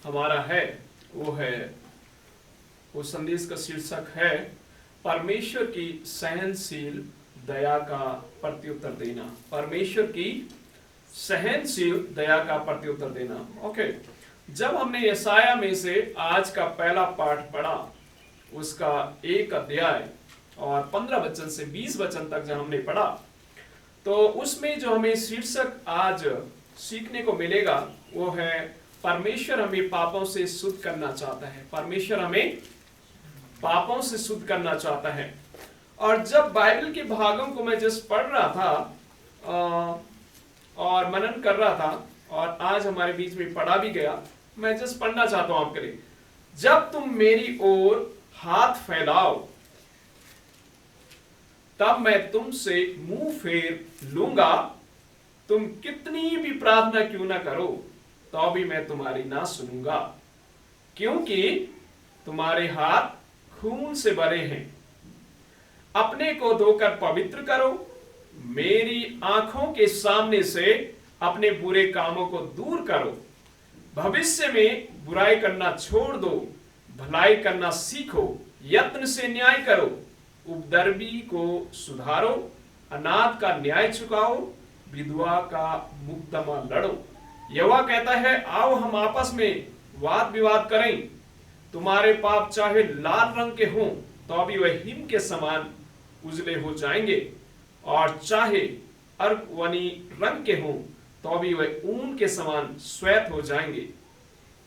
हमारा है वो है वो संदेश का शीर्षक है परमेश्वर की सहनशील दया का प्रत्युत्तर देना। परमेश्वर की सहनशील दया का प्रत्युत्तर देना। ओके, जब हमने यशाया में से आज का पहला पाठ पढ़ा, उसका 1 अध्याय और 15 वचन से 20 वचन तक जब हमने पढ़ा, तो उसमें जो हमें शीर्षक आज सीखने को मिलेगा वो है परमेश्वर हमें पापों से शुद्ध करना चाहता है। परमेश्वर हमें पापों से शुद्ध करना चाहता है। और जब बाइबल के भागों को मैं जस्ट पढ़ रहा था और मनन कर रहा था, और आज हमारे बीच में पढ़ा भी गया, मैं जस्ट पढ़ना चाहता हूं आपके लिए। जब तुम मेरी ओर हाथ फैलाओ तब मैं तुमसे मुंह फेर लूंगा। तुम कितनी भी प्रार्थना क्यों ना करो तो भी मैं तुम्हारी ना सुनूंगा, क्योंकि तुम्हारे हाथ खून से भरे हैं। अपने को धोकर पवित्र करो, मेरी आंखों के सामने से अपने बुरे कामों को दूर करो। भविष्य में बुराई करना छोड़ दो, भलाई करना सीखो। यत्न से न्याय करो, उपद्रवी को सुधारो, अनाथ का न्याय चुकाओ, विधवा का मुकदमा लड़ो। यहोवा कहता है, आओ हम आपस में वाद विवाद करें। तुम्हारे पाप चाहे लाल रंग के हों तो भी वह हिम के समान उजले हो जाएंगे, और चाहे अर्कवनी रंग के हों तो भी वह ऊन के समान श्वेत हो जाएंगे।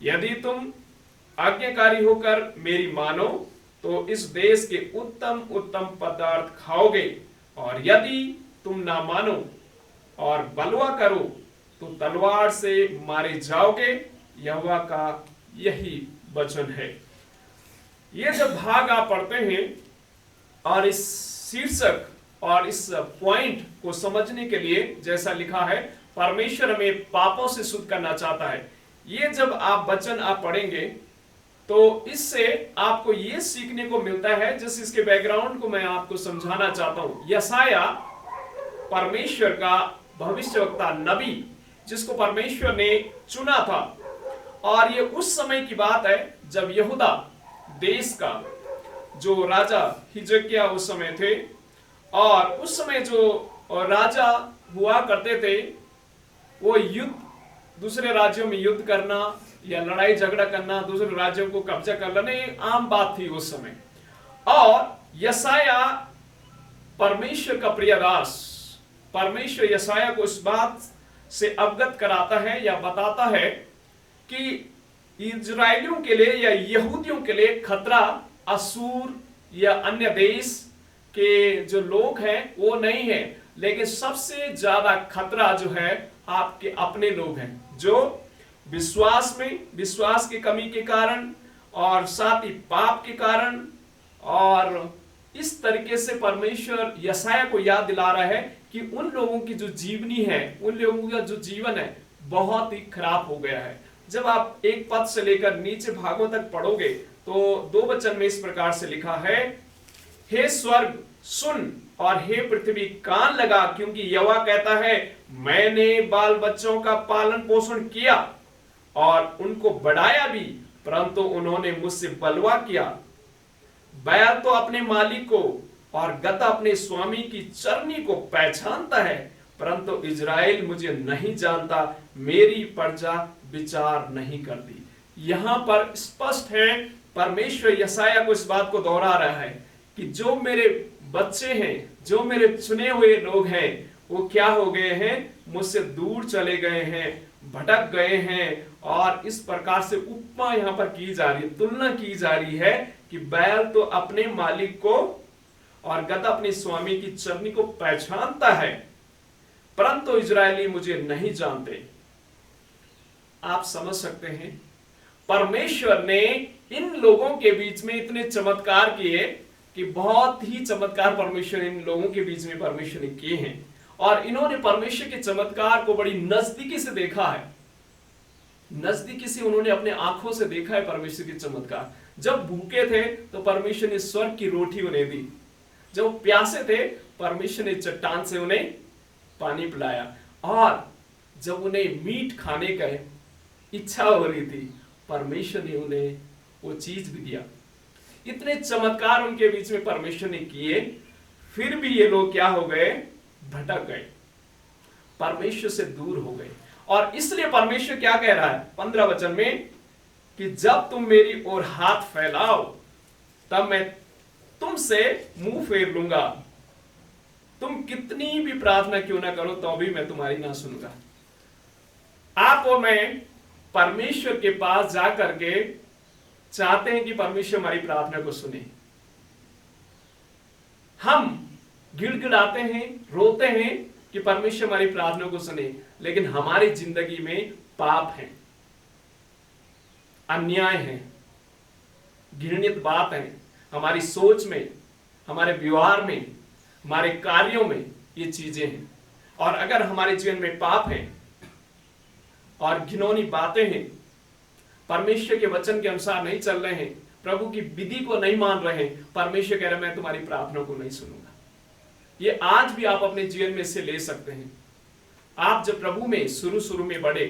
यदि तुम आज्ञाकारी होकर मेरी मानो तो इस देश के उत्तम उत्तम पदार्थ खाओगे, और यदि तुम ना मानो और बलवा करो तो तलवार से मारे जाओगे। यहोवा का यही वचन है। ये जब भाग आप पढ़ते हैं और इस शीर्षक और इस पॉइंट को समझने के लिए, जैसा लिखा है परमेश्वर हमें पापों से शुद्ध करना चाहता है, ये जब आप वचन आप पढ़ेंगे तो इससे आपको ये सीखने को मिलता है। जिस इसके बैकग्राउंड को मैं आपको समझाना चाहता हूं। यशाया परमेश्वर का भविष्यवक्ता नबी, जिसको परमेश्वर ने चुना था, और ये उस समय की बात है जब यहूदा देश का जो राजा हिजकिय्याह उस समय थे, और उस समय जो राजा हुआ करते थे वो युद्ध, दूसरे राज्यों में युद्ध करना या लड़ाई झगड़ा करना, दूसरे राज्यों को कब्जा कर लेना, ये आम बात थी उस समय। और यशाया परमेश्वर का प्रिय दास, परमेश्वर यशाया को इस बात से अवगत कराता है या बताता है कि इजराइलियों के लिए या यहूदियों के लिए खतरा असूर या अन्य देश के जो लोग हैं वो नहीं है, लेकिन सबसे ज्यादा खतरा जो है आपके अपने लोग हैं, जो विश्वास की कमी के कारण और साथ ही पाप के कारण। और इस तरीके से परमेश्वर यशाया को याद दिला रहा है कि उन लोगों की जो जीवनी है, उन लोगों का जो जीवन है बहुत ही खराब हो गया है। जब आप 1 पद से लेकर नीचे भागों तक पढ़ोगे तो 2 वचन में इस प्रकार से लिखा है, हे स्वर्ग सुन और हे पृथ्वी कान लगा, क्योंकि यहोवा कहता है, मैंने बाल बच्चों का पालन पोषण किया और उनको बढ़ाया भी, परंतु उन्होंने मुझसे बलवा किया। बैल तो अपने मालिक को और गधा अपने स्वामी की चरनी को पहचानता है, परंतु इजराइल मुझे नहीं जानता, मेरी प्रजा विचार नहीं करती। यहां पर स्पष्ट है, परमेश्वर यशाया को इस बात को दोहरा रहा है कि जो मेरे बच्चे हैं, जो मेरे चुने हुए लोग हैं, वो क्या हो गए हैं, मुझसे दूर चले गए हैं, भटक गए हैं। और इस प्रकार से उपमा यहां पर की जा रही है, तुलना की जा रही है कि बैल तो अपने मालिक को और गधा अपने स्वामी की चरनी को पहचानता है, परंतु इजरायली मुझे नहीं जानते। आप समझ सकते हैं, परमेश्वर ने इन लोगों के बीच में इतने चमत्कार किए कि बहुत ही चमत्कार परमेश्वर इन लोगों के बीच में परमेश्वर ने किए हैं, और इन्होंने परमेश्वर के चमत्कार को बड़ी नजदीकी से देखा है। नजदीकी से उन्होंने अपने आंखों से देखा है परमेश्वर के चमत्कार। जब भूखे थे तो परमेश्वर ने स्वर्ग की रोटी उन्हें दी, जब प्यासे थे परमेश्वर ने चट्टान से उन्हें पानी पिलाया, और जब उन्हें मीट खाने का इच्छा हो रही थी परमेश्वर ने उन्हें वो चीज भी दिया। इतने चमत्कार उनके बीच में परमेश्वर ने किए, फिर भी ये लोग क्या हो गए? भटक गए, परमेश्वर से दूर हो गए। और इसलिए परमेश्वर क्या कह रहा है 15 वचन में कि जब तुम मेरी ओर हाथ फैलाओ तब मैं तुमसे मुंह फेर लूंगा। तुम कितनी भी प्रार्थना क्यों ना करो तो भी मैं तुम्हारी ना सुनूंगा। आप और मैं परमेश्वर के पास जाकर के चाहते हैं कि परमेश्वर हमारी प्रार्थना को सुने। हम गिड़गिड़ाते हैं, रोते हैं कि परमेश्वर हमारी प्रार्थना को सुने, लेकिन हमारी जिंदगी में पाप है, अन्याय है, घृणित बात है, हमारी सोच में, हमारे व्यवहार में, हमारे कार्यों में ये चीजें हैं। और अगर हमारे जीवन में पाप है और घिनौनी बातें हैं, परमेश्वर के वचन के अनुसार नहीं चल रहे हैं, प्रभु की विधि को नहीं मान रहे हैं, परमेश्वर कह रहे मैं तुम्हारी प्रार्थना को नहीं सुनूंगा। ये आज भी आप अपने जीवन में से ले सकते हैं। आप जब प्रभु में शुरू में बढ़े,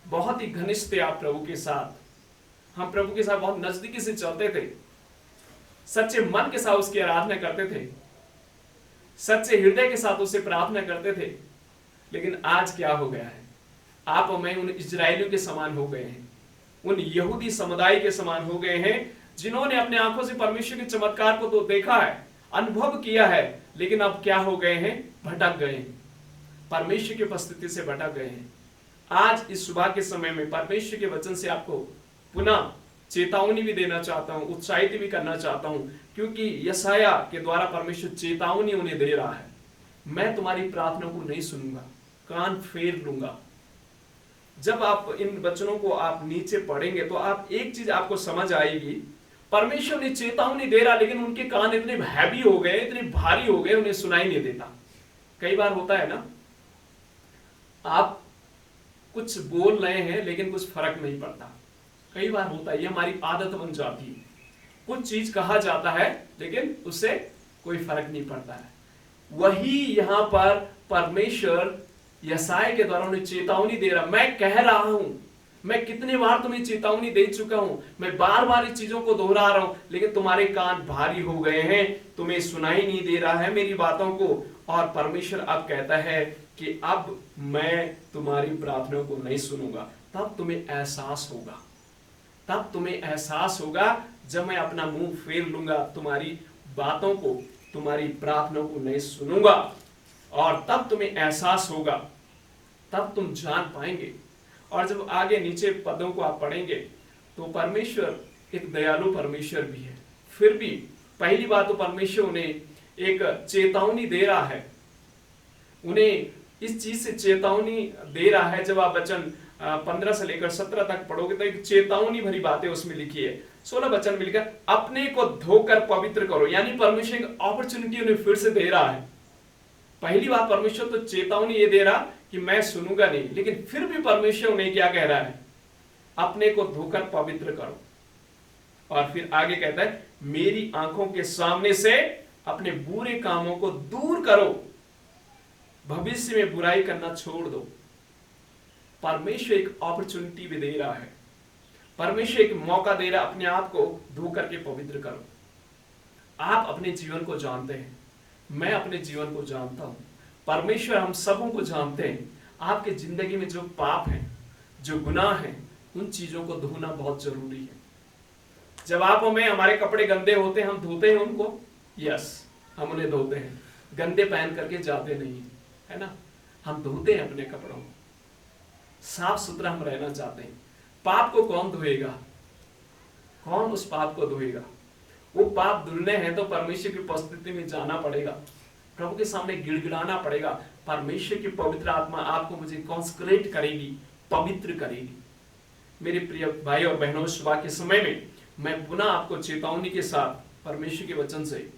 बहुत ही घनिष्ठ थे आप प्रभु के साथ, हम प्रभु के साथ बहुत नजदीकी से चलते थे, सच्चे मन के साथ उसकी आराधना करते थे, सच्चे हृदय के साथ उससे प्रार्थना करते थे। लेकिन आज क्या हो गया है? आप और मैं उन इजरायलियों के समान हो गए हैं, उन यहूदी समुदाय के समान हो गए हैं जिन्होंने अपने आंखों से परमेश्वर के चमत्कार को तो देखा है, अनुभव किया है, लेकिन अब क्या हो गए हैं? भटक गए हैं, परमेश्वर की उपस्थिति से भटक गए हैं। आज इस सुबह के समय में परमेश्वर के वचन से आपको पुनः चेतावनी भी देना चाहता हूं, उत्साहित भी करना चाहता हूं, क्योंकि यशाया के द्वारा परमेश्वर चेतावनी उन्हें दे रहा है, मैं तुम्हारी प्रार्थना को नहीं सुनूंगा, कान फेर लूंगा। जब आप इन वचनों को आप नीचे पढ़ेंगे तो आप एक चीज आपको समझ आएगी, परमेश्वर ने चेतावनी दे रहा, लेकिन उनके कान इतने हैवी हो गए, इतने भारी हो गए, उन्हें सुनाई नहीं देता। कई बार होता है ना, आप कुछ बोल रहे हैं लेकिन कुछ फर्क नहीं पड़ता। कई बार होता है, ये हमारी आदत बन जाती है, कुछ चीज कहा जाता है लेकिन उससे कोई फर्क नहीं पड़ता है। वही यहां पर परमेश्वर यशायाह के द्वारा उन्हें चेतावनी दे रहा, मैं कह रहा हूं, मैं कितने बार तुम्हें चेतावनी दे चुका हूं, मैं बार बार इस चीजों को दोहरा रहा हूं, लेकिन तुम्हारे कान भारी हो गए हैं, तुम्हें सुनाई नहीं दे रहा है मेरी बातों को। और परमेश्वर अब कहता है कि अब मैं तुम्हारी प्रार्थना को नहीं सुनूंगा। तब तुम्हें एहसास होगा, तब तुम्हें एहसास होगा जब मैं अपना मुंह फेर लूंगा, तुम्हारी बातों को, तुम्हारी प्रार्थना को नहीं सुनूंगा। और तब तुम्हें एहसास होगा, तब तुम जान पाएंगे। और जब आगे नीचे पदों को आप पढ़ेंगे तो परमेश्वर एक दयालु परमेश्वर भी है। फिर भी पहली बात तो परमेश्वर उन्हें एक चेतावनी दे रहा है, उन्हें इस चीज से चेतावनी दे रहा है। जब आप वचन 15 से लेकर 17 तक पढ़ोगे तो एक चेतावनी भरी बातें उसमें लिखी है। 16 वचन में लिखा, अपने को धोकर पवित्र करो, यानी परमेश्वर एक अपॉर्चुनिटी उन्हें फिर से दे रहा है। पहली बात परमेश्वर तो चेतावनी ये दे रहा कि मैं सुनूंगा नहीं, लेकिन फिर भी परमेश्वर उन्हें क्या कह रहा है? अपने को धोकर पवित्र करो। और फिर आगे कहता है, मेरी आंखों के सामने से अपने बुरे कामों को दूर करो, भविष्य में बुराई करना छोड़ दो। परमेश्वर एक अपॉर्चुनिटी भी दे रहा है, परमेश्वर एक मौका दे रहा है, अपने आप को धो करके पवित्र करो। आप अपने जीवन को जानते हैं, मैं अपने जीवन को जानता हूं, परमेश्वर हम सबों को जानते हैं। आपके जिंदगी में जो पाप है, जो गुनाह है, उन चीजों को धोना बहुत जरूरी है। जब आप और मैं, हमारे कपड़े गंदे होते हैं, हम धोते हैं उनको, यस हम उन्हें धोते हैं, गंदे पहन करके जाते नहीं है ना, हम धोते हैं अपने कपड़ों को, साफ सुथरा हम रहना चाहते हैं। पाप को कौन धोएगा? कौन उस पाप को धोएगा? वो पाप धुलने हैं तो परमेश्वर की उपस्थिति में जाना पड़ेगा, प्रभु के सामने गिड़गिड़ाना पड़ेगा। परमेश्वर की पवित्र आत्मा आपको मुझे कॉन्सेक्रेट करेगी, पवित्र करेगी। मेरे प्रिय भाई और बहनों, सुबह के समय में मैं पुनः आपको चेतावनी के साथ परमेश्वर के वचन से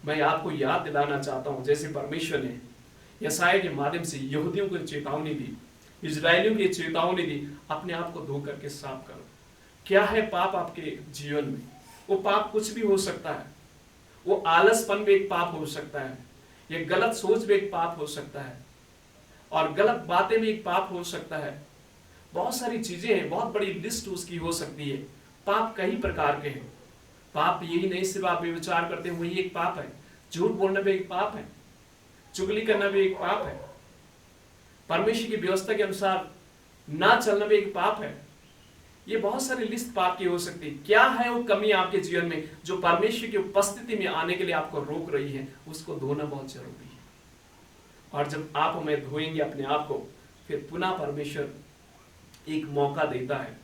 मैं आपको याद दिलाना चाहता हूं, जैसे परमेश्वर ने यशायाह के माध्यम से यहूदियों को चेतावनी दी, इजरायलियों की चेतावनी दी, अपने आप को धो करके साफ करो। क्या है पाप आपके जीवन में? वो पाप कुछ भी हो सकता है, वो आलसपन भी एक पाप हो सकता है, ये गलत सोच भी एक पाप हो सकता है, और गलत बातें भी एक पाप हो सकता है। बहुत सारी चीजें हैं, बहुत बड़ी लिस्ट उसकी हो सकती है। पाप कई प्रकार के हैं। पाप यही नहीं सिर्फ आप विचार करते हैं वही एक पाप है, झूठ बोलना भी एक पाप है, चुगली करना भी एक पाप है, परमेश्वर की व्यवस्था के अनुसार ना चलना भी एक पाप है। ये बहुत सारी लिस्ट पाप की हो सकती है। क्या है वो कमी आपके जीवन में जो परमेश्वर की उपस्थिति में आने के लिए आपको रोक रही है, उसको धोना बहुत जरूरी है। और जब आप हमें धोएंगे अपने आप को, फिर पुनः परमेश्वर एक मौका देता है।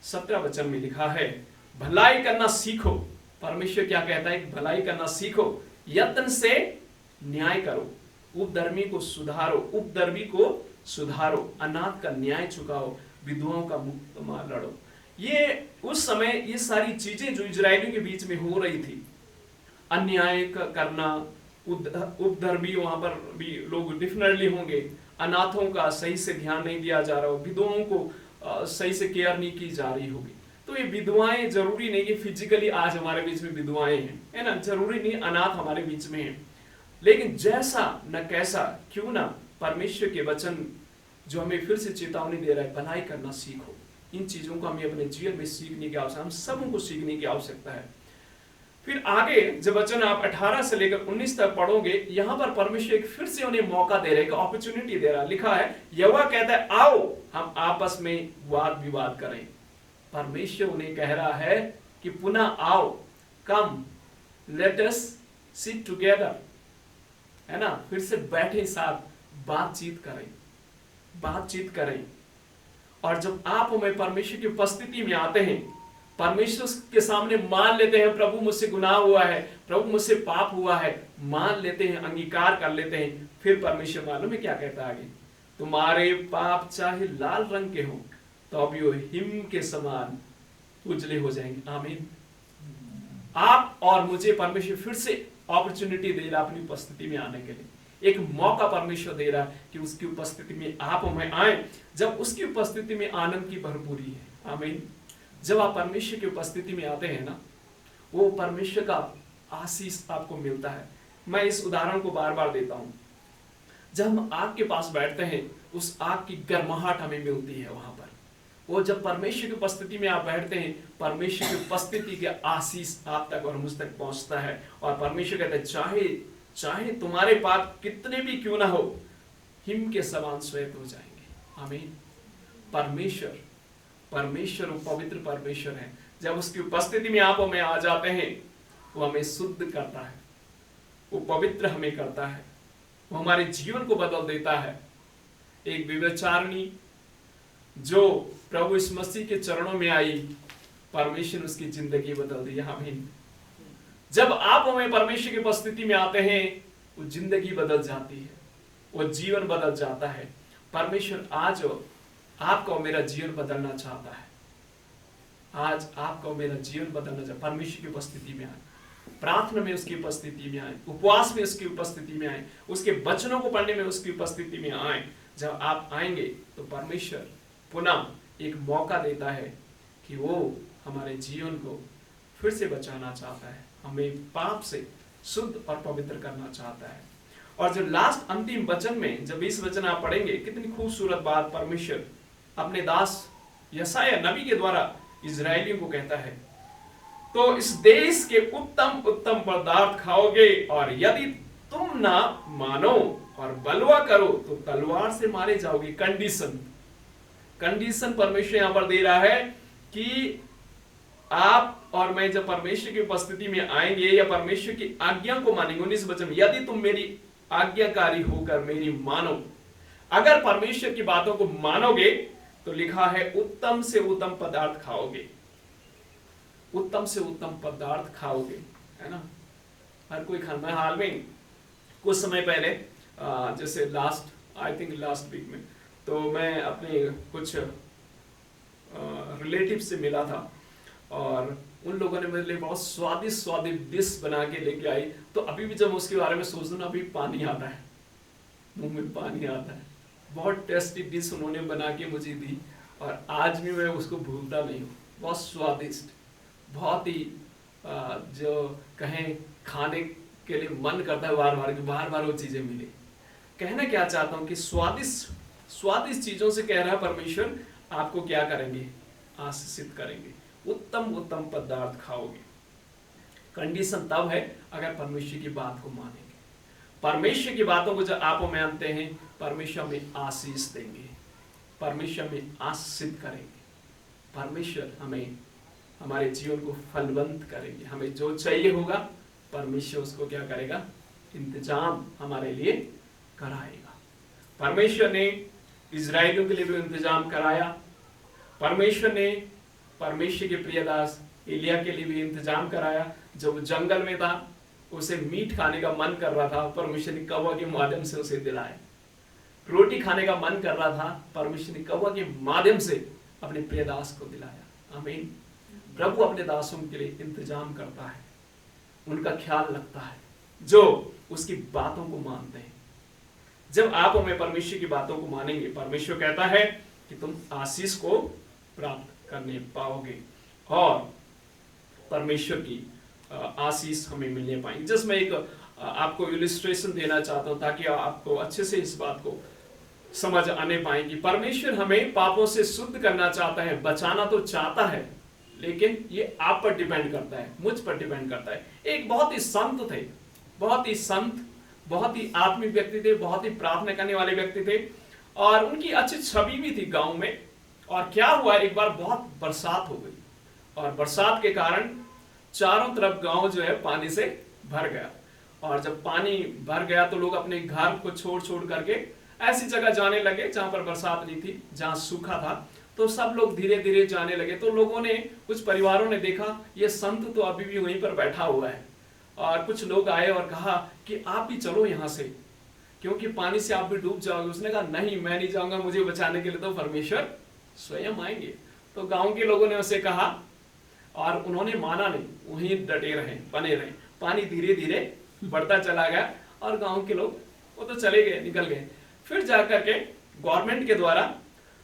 17 वचन में लिखा है, भलाई करना सीखो। परमेश्वर क्या कहता है? भलाई करना सीखो, यत्न से न्याय करो, उपधर्मी को सुधारो, उपद्रवी को सुधारो, अनाथ का न्याय चुकाओ, विधवाओं का मुक्त लड़ो। ये उस समय ये सारी चीजें जो इजरायलियों के बीच में हो रही थी, अन्याय करना, उपद्रवी वहां पर भी लोग डिफिनेटली होंगे, अनाथों का सही से ध्यान नहीं दिया जा रहा हो, विधवाओं को सही से केयर नहीं की जा रही होगी। तो ये विधवाएं जरूरी नहीं कि फिजिकली आज हमारे बीच में विधवाएं हैं, है ना, जरूरी नहीं अनाथ हमारे बीच में है, लेकिन जैसा न कैसा क्यों ना परमेश्वर के वचन जो हमें फिर से चेतावनी दे रहा है, भलाई करना सीखो। इन चीजों को हमें अपने जीवन में सीखने की आवश्यकता, हम सबको सीखने की आवश्यकता है। फिर आगे जब वचन आप 18 से लेकर 19 तक पढ़ोगे, यहां पर परमेश्वर एक फिर से उन्हें मौका दे रहे, अपॉर्चुनिटी दे रहा। लिखा है, यहोवा कहता है, आओ हम आपस में वाद विवाद करें। परमेश्वर उन्हें कह रहा है कि पुनः आओ, कम लेट अस सिट टुगेदर, है ना, फिर से बैठे साथ बातचीत करें। और जब आप हमें परमेश्वर की उपस्थिति में आते हैं, परमेश्वर के सामने मान लेते हैं, प्रभु मुझसे गुनाह हुआ है, प्रभु मुझसे पाप हुआ है, मान लेते हैं, अंगीकार कर लेते हैं, फिर परमेश्वर मालूम है क्या कहता है आगे? तुम्हारे पाप चाहे लाल रंग के हो तो भी वो हिम के समान उजले हो जाएंगे। आमीन। आप और मुझे परमेश्वर फिर से अपॉर्चुनिटी दे रहा अपनी उपस्थिति में आने के लिए, एक मौका परमेश्वर दे रहा कि उसकी उपस्थिति में आप हमें आए। जब उसकी उपस्थिति में आनंद की भरपूरी है। आमीन। जब आप परमेश्वर की उपस्थिति में आते हैं ना, वो परमेश्वर का आशीष आपको मिलता है। मैं इस उदाहरण को बार बार देता हूं। जब हम आग के पास बैठते हैं, उस आग की गर्माहट हमें मिलती है वहां पर। वो जब परमेश्वर की उपस्थिति में आप बैठते हैं, परमेश्वर की उपस्थिति के आशीष आप तक और मुझ तक पहुंचता है। और परमेश्वर कहता है, चाहे तुम्हारे पाप कितने भी क्यों ना हो, हिम के समान श्वेत हो जाएंगे। आमीन। परमेश्वर वो पवित्र परमेश्वर है। जब उसकी उपस्थिति में आप हमें आ जाते हैं, वो हमें शुद्ध करता है, वो पवित्र हमें करता है, वो हमारे जीवन को बदल देता है। एक व्यभिचारिणी जो प्रभु यीशु मसीह के चरणों में आई, परमेश्वर उसकी जिंदगी बदल दी। आमीन। जब आप हमें परमेश्वर की उपस्थिति में आते हैं, वो जिंदगी बदल जाती है, वो जीवन बदल जाता है। परमेश्वर आज आपका और मेरा जीवन बदलना चाहता है। आज आपका और मेरा जीवन बदलना चाहता है। परमेश्वर की उपस्थिति में आए, प्रार्थना में उसकी उपस्थिति में आए, उपवास में उसकी उपस्थिति में आए, उसके वचनों को पढ़ने में उसकी उपस्थिति में आए। जब आप आएंगे तो परमेश्वर पुनः एक मौका देता है कि वो हमारे जीवन को फिर से बचाना चाहता है, हमें पाप से शुद्ध और पवित्र करना चाहता है। और जो लास्ट अंतिम वचन में जब 20 वचन आप पढ़ेंगे, कितनी खूबसूरत बात परमेश्वर अपने दास यशायाह नबी के द्वारा इजरायलियों को कहता है, तो इस देश के उत्तम उत्तम पदार्थ खाओगे, और यदि तुम ना मानो और बलवा करो तो तलवार से मारे जाओगे। कंडीशन परमेश्वर यहां पर दे रहा है कि आप और मैं जब परमेश्वर की उपस्थिति में आएंगे या परमेश्वर की आज्ञा को मानेंगे, 19 वचन, यदि तुम मेरी आज्ञाकारी होकर मेरी मानो। अगर परमेश्वर की बातों को मानोगे तो लिखा है उत्तम से उत्तम पदार्थ खाओगे, उत्तम से उत्तम पदार्थ खाओगे, है ना। हर कोई खाना। मैं हाल में कुछ समय पहले जैसे लास्ट वीक में, तो मैं अपने कुछ रिलेटिव से मिला था, और उन लोगों ने मेरे लिए बहुत स्वादिष्ट डिश बना के लेके आई। तो अभी भी जब उसके बारे में सोचता हूं, अभी पानी आता है, मुंह में पानी आता है। बहुत टेस्टी डिश उन्होंने बना के मुझे दी, और आज भी मैं उसको भूलता नहीं हूँ। बहुत स्वादिष्ट, बहुत ही जो कहें खाने के लिए मन करता है बार बार वो चीजें मिले। कहना क्या चाहता हूँ कि स्वादिष्ट चीजों से कह रहा है परमेश्वर, आपको क्या करेंगे, आशीषित करेंगे, उत्तम उत्तम पदार्थ खाओगे। कंडीशन तब है अगर परमेश्वर की बात को मानेंगे। परमेश्वर की बातों को जब आप मानते हैं, परमेश्वर हमें आशीष देंगे, परमेश्वर हमें आशीषित करेंगे, परमेश्वर हमें हमारे जीवन को फलवंत करेंगे। हमें जो चाहिए होगा परमेश्वर उसको क्या करेगा, इंतजाम हमारे लिए कराएगा। परमेश्वर ने इजराइलियों के लिए भी इंतजाम कराया। परमेश्वर ने परमेश्वर के प्रियदास एलिया के लिए भी इंतजाम कराया। जब जंगल में था, उसे मीट खाने का मन कर रहा था, परमेश्वर ने कौवा के माध्यम से उसे दिलाया। रोटी खाने का मन कर रहा था, परमेश्वर ने कौवा के माध्यम से अपने प्रियदास को दिलाया। आमीन। प्रभु अपने दासों के लिए इंतजाम करता है, उनका ख्याल रखता है जो उसकी बातों को मानते हैं। जब आप हमें परमेश्वर की बातों को मानेंगे, परमेश्वर कहता है कि तुम आशीष को प्राप्त करने पाओगे और परमेश्वर की आशीष हमें मिलने पाएंगे। जिसमें एक आपको इलिस्ट्रेशन देना चाहता हूं ताकि आपको अच्छे से इस बात को समझ आने पाएंगी। परमेश्वर हमें पापों से शुद्ध करना चाहता है, बचाना तो चाहता है, लेकिन ये आप पर डिपेंड करता है, मुझ पर डिपेंड करता है। एक बहुत ही संत थे, बहुत ही संत, बहुत ही आत्मिक व्यक्ति थे, बहुत ही प्रार्थना करने वाले व्यक्ति थे और उनकी अच्छी छवि भी थी गांव में। और क्या हुआ, एक बार बहुत बरसात हो गई और बरसात के कारण चारों तरफ गांव जो है पानी से भर गया। और जब पानी भर गया तो लोग अपने घर को छोड़ छोड़ करके ऐसी जगह जाने लगे जहां पर बरसात नहीं थी, जहां सूखा था। तो सब लोग धीरे धीरे जाने लगे। तो लोगों ने, कुछ परिवारों ने देखा ये संत तो अभी भी वहीं पर बैठा हुआ है, और कुछ लोग आए और कहा कि आप भी चलो यहाँ से, क्योंकि पानी से आप भी डूब जाओगे। उसने कहा नहीं, मैं नहीं जाऊंगा, मुझे बचाने के लिए तो परमेश्वर स्वयं आएंगे। तो गांव के लोगों ने उसे कहा और उन्होंने माना नहीं, वहीं डटे रहे, बने रहे। पानी धीरे धीरे बढ़ता चला गया और गांव के लोग वो तो चले गए, निकल गए। फिर जाकर के गवर्नमेंट के द्वारा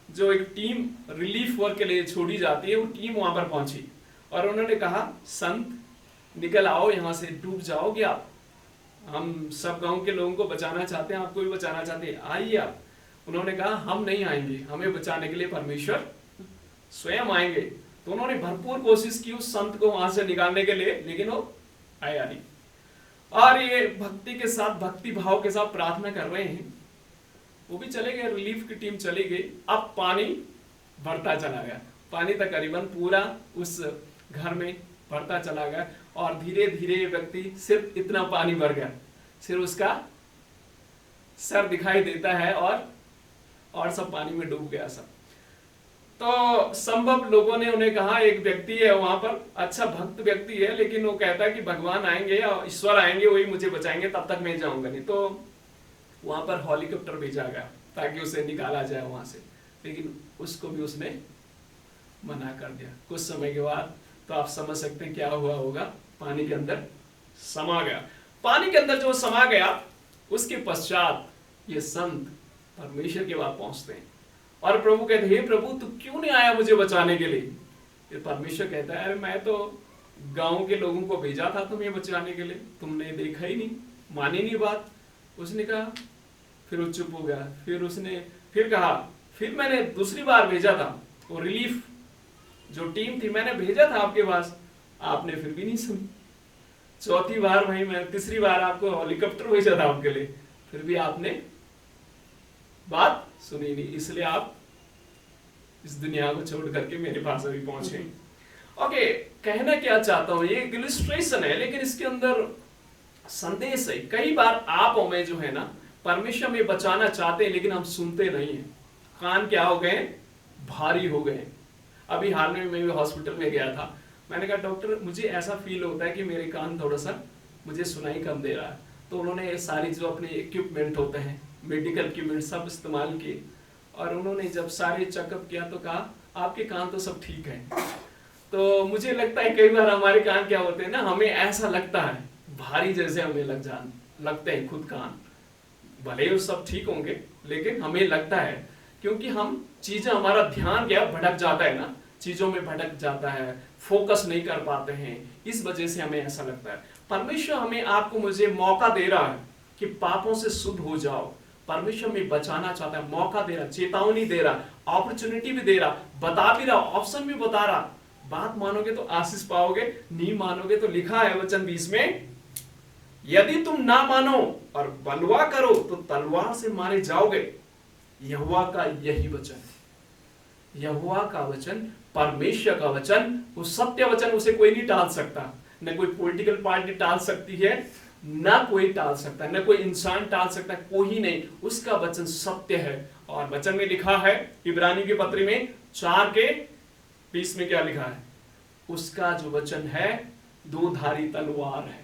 जो एक टीम रिलीफ वर्क के लिए छोड़ी जाती है, वो टीम वहां पर पहुंची और उन्होंने कहा संत निकल आओ यहाँ से, डूब जाओगे आप, हम सब गांव के लोगों को बचाना चाहते हैं, आपको भी बचाना चाहते हैं, आइए आप। उन्होंने कहा हम नहीं आएंगे, हमें बचाने के लिए परमेश्वर स्वयं आएंगे। तो उन्होंने भरपूर कोशिश की उस संत को वहां से निकालने के लिए, लेकिन वो आया नहीं। और ये भक्ति के साथ, भक्ति भाव के साथ प्रार्थना कर रहे हैं, वो भी चले गए, रिलीफ की टीम चली गई। अब पानी बढ़ता चला गया, पानी तकरीबन पूरा उस घर में बढ़ता चला गया और धीरे धीरे व्यक्ति, सिर्फ इतना पानी भर गया, सिर्फ उसका सर दिखाई देता है और सब पानी में डूब गया सब। तो संभव लोगों ने उन्हें कहा, एक व्यक्ति है वहां पर, अच्छा भक्त व्यक्ति है, लेकिन वो कहता है कि भगवान आएंगे और ईश्वर आएंगे, वही मुझे बचाएंगे, तब तक मैं जाऊंगा नहीं। तो वहां पर हेलीकॉप्टर भेजा गया ताकि उसे निकाला जाए वहां से, लेकिन उसको भी उसने मना कर दिया। कुछ समय के बाद तो आप समझ सकते हैं क्या हुआ होगा, पानी के अंदर समा गया। पानी के अंदर जो समा गया, उसके पश्चात ये संत परमेश्वर के पास पहुंचते हैं और प्रभु कहते हैं, हे प्रभु तू क्यों नहीं आया मुझे बचाने के लिए? ये परमेश्वर कहता है, अरे मैं तो गांव के लोगों को भेजा था तुम्हें बचाने के लिए, तुमने देखा ही नहीं, मानी नहीं बात। उसने कहा, फिर वो चुप हो गया। फिर उसने फिर कहा, फिर मैंने दूसरी बार भेजा था, वो रिलीफ जो टीम थी मैंने भेजा था आपके पास, आपने फिर भी नहीं सुनी। चौथी बार वही मैं, तीसरी बार आपको हेलीकॉप्टर भेजा था आपके लिए, फिर भी आपने बात सुनी नहीं, इसलिए आप इस दुनिया को छोड़ करके मेरे पास अभी पहुंचे। ओके, कहना क्या चाहता हूं, ये इलस्ट्रेशन है, लेकिन इसके अंदर संदेश है। कई बार आप और मैं जो है ना, परमेश्वर में बचाना चाहते हैं, लेकिन हम सुनते नहीं हैं। कान क्या हो गए, भारी हो गए। अभी हाल में मैं भी हॉस्पिटल में गया था, मैंने कहा डॉक्टर मुझे ऐसा फील होता है कि मेरे कान थोड़ा सा मुझे सुनाई कम दे रहा है। तो उन्होंने सारी जो अपने इक्विपमेंट होते हैं, मेडिकल इक्विपमेंट सब इस्तेमाल किए और उन्होंने जब सारे चेकअप किया तो कहा आपके कान तो सब ठीक है। तो मुझे लगता है कई बार हमारे कान क्या होते हैं ना, हमें ऐसा लगता है भारी जैसे हमें लगते हैं खुद कान, भले ही सब ठीक होंगे लेकिन हमें लगता है, क्योंकि हम चीजें, हमारा ध्यान क्या भटक जाता है ना, चीजों में भटक जाता है, फोकस नहीं कर पाते हैं, इस वजह से हमें ऐसा लगता है। परमेश्वर हमें, आपको, मुझे मौका दे रहा है कि पापों से शुद्ध हो जाओ, परमेश्वर में बचाना चाहता है, मौका दे रहा, चेतावनी दे रहा, अपॉर्चुनिटी भी दे रहा, बता भी रहा, ऑप्शन भी बता रहा। बात मानोगे तो आशीष पाओगे, नहीं मानोगे तो लिखा है वचन 20 में, यदि तुम ना मानो और बलवा करो तो तलवार से मारे जाओगे। यहोवा का यही वचन है, यहोवा का वचन, परमेश्वर का वचन, वो सत्य वचन, उसे कोई नहीं टाल सकता। न कोई पॉलिटिकल पार्टी टाल सकती है, ना कोई टाल सकता है, न कोई इंसान टाल सकता है, कोई नहीं। उसका वचन सत्य है। और वचन में लिखा है इब्रानी के पत्र में 4:20 में क्या लिखा है, उसका जो वचन है दो धारी तलवार है,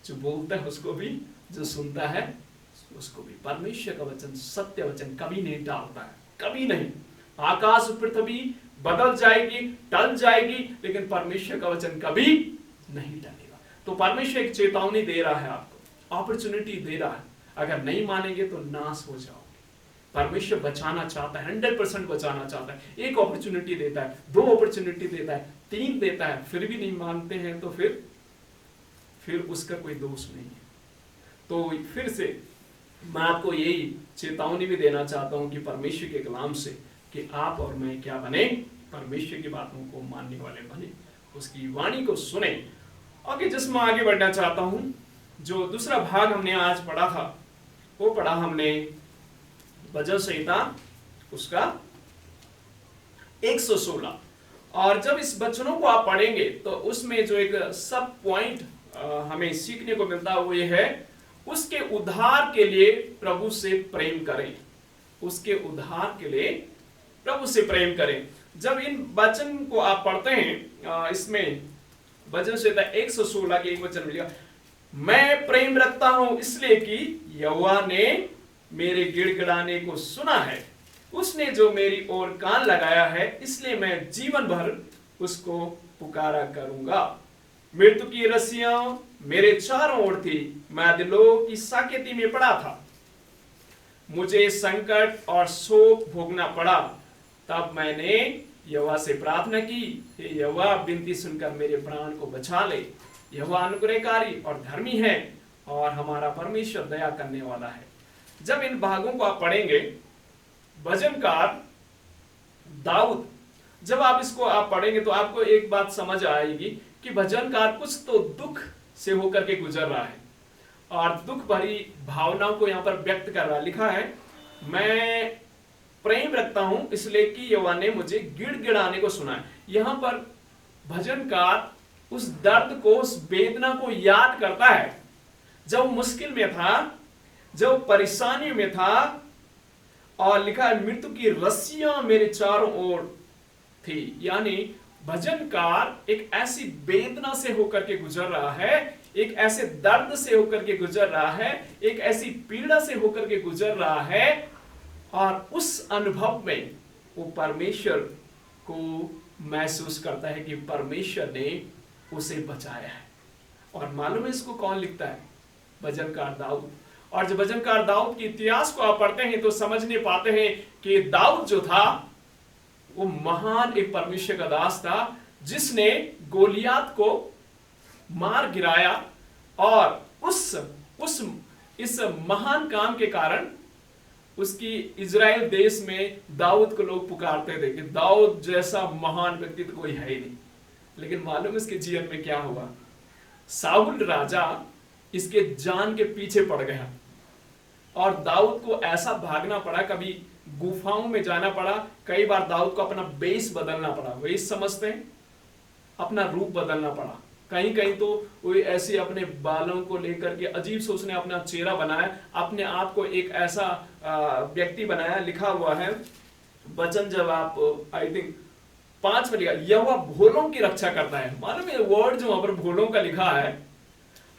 जो बोलता है उसको भी, जो सुनता है उसको भी। परमेश्वर का वचन, सत्य वचन कभी नहीं टालता है, कभी नहीं। आकाश पृथ्वी बदल जाएगी, टल जाएगी, लेकिन परमेश्वर का वचन कभी नहीं टलेगा। तो परमेश्वर एक चेतावनी दे रहा है, आपको अपॉर्चुनिटी दे रहा है। अगर नहीं मानेंगे तो नाश हो जाओगे। परमेश्वर बचाना चाहता है, 100% बचाना चाहता है। एक अपॉर्चुनिटी देता है, 2 अपॉर्चुनिटी देता है, 3 देता है, फिर भी नहीं मानते हैं तो फिर उसका कोई दोष नहीं है। तो फिर से मैं आपको यही चेतावनी भी देना चाहता हूं कि परमेश्वर के कलाम से कि आप और मैं क्या बने, परमेश्वर की बातों को मानने वाले बने, उसकी वाणी को सुने। ओके, जिसमें आगे बढ़ना चाहता हूं, जो दूसरा भाग हमने आज पढ़ा था, वो पढ़ा हमने भजन संहिता उसका 116। और जब इस वचनों को आप पढ़ेंगे तो उसमें जो एक सब पॉइंट हमें सीखने को मिलता है वो ये है, उसके उद्धार के लिए प्रभु से प्रेम करें। उसके उद्धार के लिए प्रभु से प्रेम करें। जब इन वचन को आप पढ़ते हैं, इसमें भजन संहिता 116 के एक वचन मिलेगा, मैं प्रेम रखता हूं इसलिए कि यहोवा ने मेरे गिड़गिड़ाने को सुना है, उसने जो मेरी ओर कान लगाया है, इसलिए मैं जीवन भर उसको पुकारा करूंगा। मृत्यु की रस्सियां मेरे चारों ओर थी, मैं दिलों की साकेती में पड़ा था, मुझे संकट और शोक भोगना पड़ा। तब मैंने यहोवा से प्रार्थना की, हे यहोवा, विनती सुनकर मेरे प्राण को बचा ले। यहोवा अनुग्रहकारी और धर्मी है और हमारा परमेश्वर दया करने वाला है। जब इन भागों को आप पढ़ेंगे, भजनकार दाऊद, जब आप इसको आप पढ़ेंगे तो आपको एक बात समझ आएगी कि भजनकार कुछ तो दुख से होकर के गुजर रहा है और दुख भरी भावनाओं को यहां पर व्यक्त कर रहा है। लिखा है, मैं प्रेम रखता हूं इसलिए कि यहोवा ने मुझे गिड़गिड़ाने को सुना है। यहां पर भजनकार उस दर्द को, उस वेदना को याद करता है जब मुश्किल में था, जब परेशानी में था। और लिखा है, मृत्यु की रस्सियां मेरे चारों ओर थी। यानी भजनकार एक ऐसी वेदना से होकर के गुजर रहा है, एक ऐसे दर्द से होकर के गुजर रहा है, एक ऐसी पीड़ा से होकर के गुजर रहा है, और उस अनुभव में वो परमेश्वर को महसूस करता है कि परमेश्वर ने उसे बचाया है। और मालूम है इसको कौन लिखता है? भजनकार दाऊद। और जब भजनकार दाऊद के इतिहास को आप पढ़ते हैं तो समझ नहीं पाते हैं कि दाऊद जो था वो महान एक परमेश्वर का दास था, जिसने गोलियात को मार गिराया। और इस महान काम के कारण उसकी इजराइल देश में दाऊद को लोग पुकारते थे कि दाऊद जैसा महान व्यक्ति तो कोई है ही नहीं। लेकिन मालूम इसके जीवन में क्या हुआ? साउल राजा इसके जान के पीछे पड़ गया और दाऊद को ऐसा भागना पड़ा, कभी गुफाओं में जाना पड़ा, कई बार दाऊद को अपना वेश बदलना पड़ा। वेश समझते हैं, अपना रूप बदलना पड़ा। कहीं कहीं तो वो ऐसे अपने बालों को लेकर के अजीब से उसने अपना चेहरा बनाया, अपने आप को एक ऐसा व्यक्ति बनाया। लिखा हुआ है वचन, जब आप आई थिंक 5 में लिखा, यहोवा भोलों की रक्षा करता है। मालूम है वर्ड जो वहां पर भोलों का लिखा है,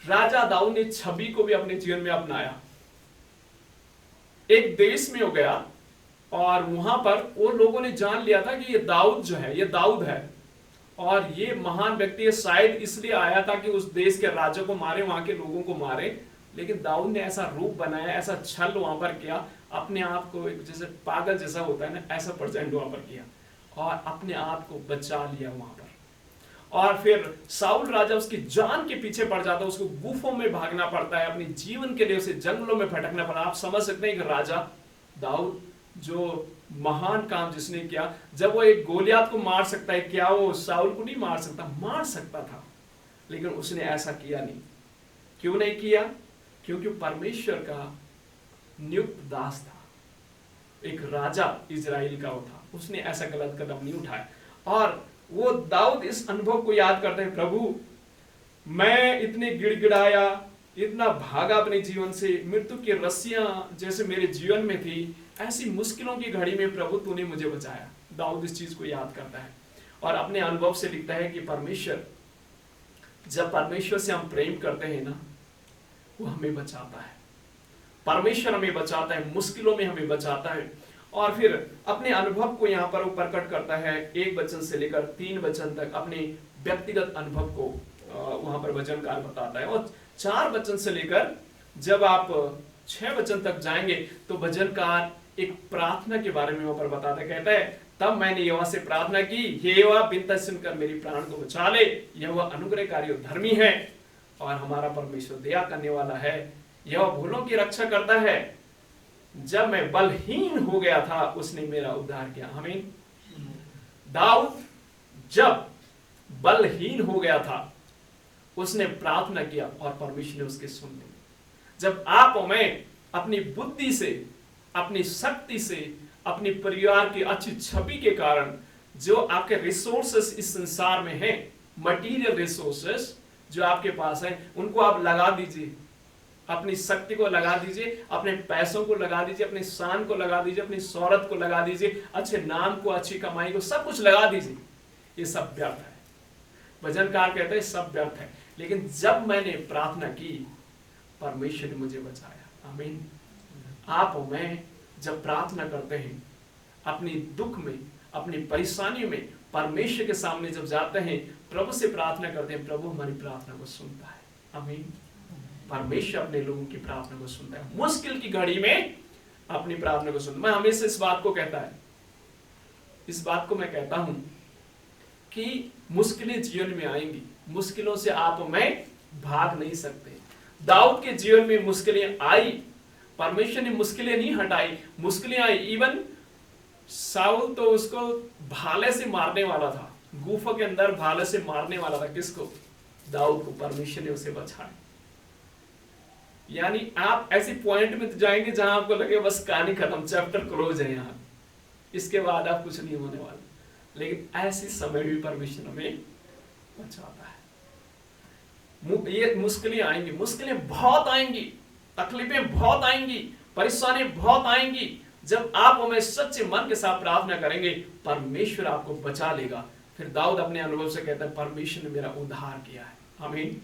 राजा दाऊद ने छवि को भी अपने जीवन में अपनाया। एक देश में हो गया और वहां पर वो लोगों ने जान लिया था कि ये दाऊद जो है, ये दाऊद है और ये महान व्यक्ति है। शायद इसलिए आया था कि उस देश के राजा को मारे, वहां के लोगों को मारे। लेकिन दाऊद ने ऐसा रूप बनाया, ऐसा छल वहां पर किया, अपने आप को एक जैसे पागल जैसा होता है ना, ऐसा प्रेजेंट वहां पर किया और अपने आप को बचा लिया वहां पर। और फिर साउल राजा उसकी जान के पीछे पड़ जाता है, उसको गुफों में भागना पड़ता है, अपने जीवन के लिए उसे जंगलों में भटकना पड़ा। आप समझ सकते हैं कि राजा दाऊद जो महान काम जिसने किया, जब वो एक गोलियत को मार सकता है, क्या वो साउल को नहीं मार सकता? मार सकता था, लेकिन उसने ऐसा किया नहीं। क्यों नहीं किया? क्योंकि परमेश्वर का नियुक्त दास था, एक राजा इजराइल का वो था, उसने ऐसा गलत कदम नहीं उठाया। और वो दाऊद इस अनुभव को याद करते हैं, प्रभु मैं इतने गिड़गिड़ाया, इतना भागा अपने जीवन से, मृत्यु की रस्सियां जैसे मेरे जीवन में थी, ऐसी मुश्किलों की घड़ी में प्रभु तूने मुझे बचाया। दाऊद इस चीज को याद करता है और अपने अनुभव से लिखता है कि परमेश्वर, जब परमेश्वर से हम प्रेम करते हैं ना, वो हमें बचाता है। परमेश्वर हमें बचाता है, मुश्किलों में हमें बचाता है। और फिर अपने अनुभव को यहाँ पर वो प्रकट करता है, 1 वचन से लेकर 3 वचन तक अपने व्यक्तिगत अनुभव को वहां पर वचनकार बताता है। और 4 वचन से लेकर जब आप 6 वचन तक जाएंगे तो वचनकार एक प्रार्थना के बारे में वहां पर बताता है। कहता है, तब मैंने यहोवा से प्रार्थना की, हे यहोवा विनती सुनकर मेरी प्राण को बचा ले। यहोवा अनुग्रहकारी और धर्मी है और हमारा परमेश्वर दया करने वाला है। यहोवा भूलों की रक्षा करता है। जब मैं बलहीन हो गया था उसने मेरा उद्धार किया। आमीन। दाऊद जब बलहीन हो गया था उसने प्रार्थना किया और परमेश्वर ने उसके सुन ली। जब आप और मैं अपनी बुद्धि से, अपनी शक्ति से, अपनी परिवार की अच्छी छवि के कारण जो आपके रिसोर्सेस इस संसार में हैं, मटेरियल रिसोर्सेस जो आपके पास हैं, उनको आप लगा दीजिए, अपनी शक्ति को लगा दीजिए, अपने पैसों को लगा दीजिए, अपने शान को लगा दीजिए, अपनी शौहरत को लगा दीजिए, अच्छे नाम को, अच्छी कमाई को, सब कुछ लगा दीजिए, ये सब व्यर्थ है। भजनकार कहते हैं सब व्यर्थ है। लेकिन जब मैंने प्रार्थना की, परमेश्वर ने मुझे बचाया। आमीन। आप और मैं जब प्रार्थना करते हैं, अपनी दुख में, अपनी परेशानी में परमेश्वर के सामने जब जाते हैं, प्रभु से प्रार्थना करते हैं, प्रभु हमारी प्रार्थना को सुनता है। आमीन। परमेश्वर अपने लोगों की प्रार्थना को सुनता है, मुश्किल की घड़ी में अपनी प्रार्थना को सुनता है। मैं हमेशा इस बात को कहता है, इस बात को मैं कहता हूं कि मुश्किलें जीवन में आएंगी, मुश्किलों से आप मैं भाग नहीं सकते। दाऊद के जीवन में मुश्किलें आई, परमेश्वर ने मुश्किलें नहीं हटाई, मुश्किलें आई। इवन साउल तो उसको भाले से मारने वाला था, गुफा के अंदर भाले से मारने वाला था। किसको? दाऊद को। परमेश्वर ने उसे बचाया। यानी आप ऐसी पॉइंट में तो जाएंगे जहां आपको लगे बस कहानी खत्म, चैप्टर क्लोज है, यहां इसके बाद आप कुछ नहीं होने वाला। लेकिन ऐसे समय भी परमेश्वर हमें बचाता है। ये मुश्किलें आएंगी, मुश्किलें बहुत आएंगी, तकलीफें बहुत आएंगी, परेशानी बहुत आएंगी। जब आप हमें सच्चे मन के साथ प्रार्थना करेंगे, परमेश्वर आपको बचा लेगा। फिर दाऊद अपने अनुभव से कहता है, परमेश्वर ने मेरा उद्धार किया है। आमीन।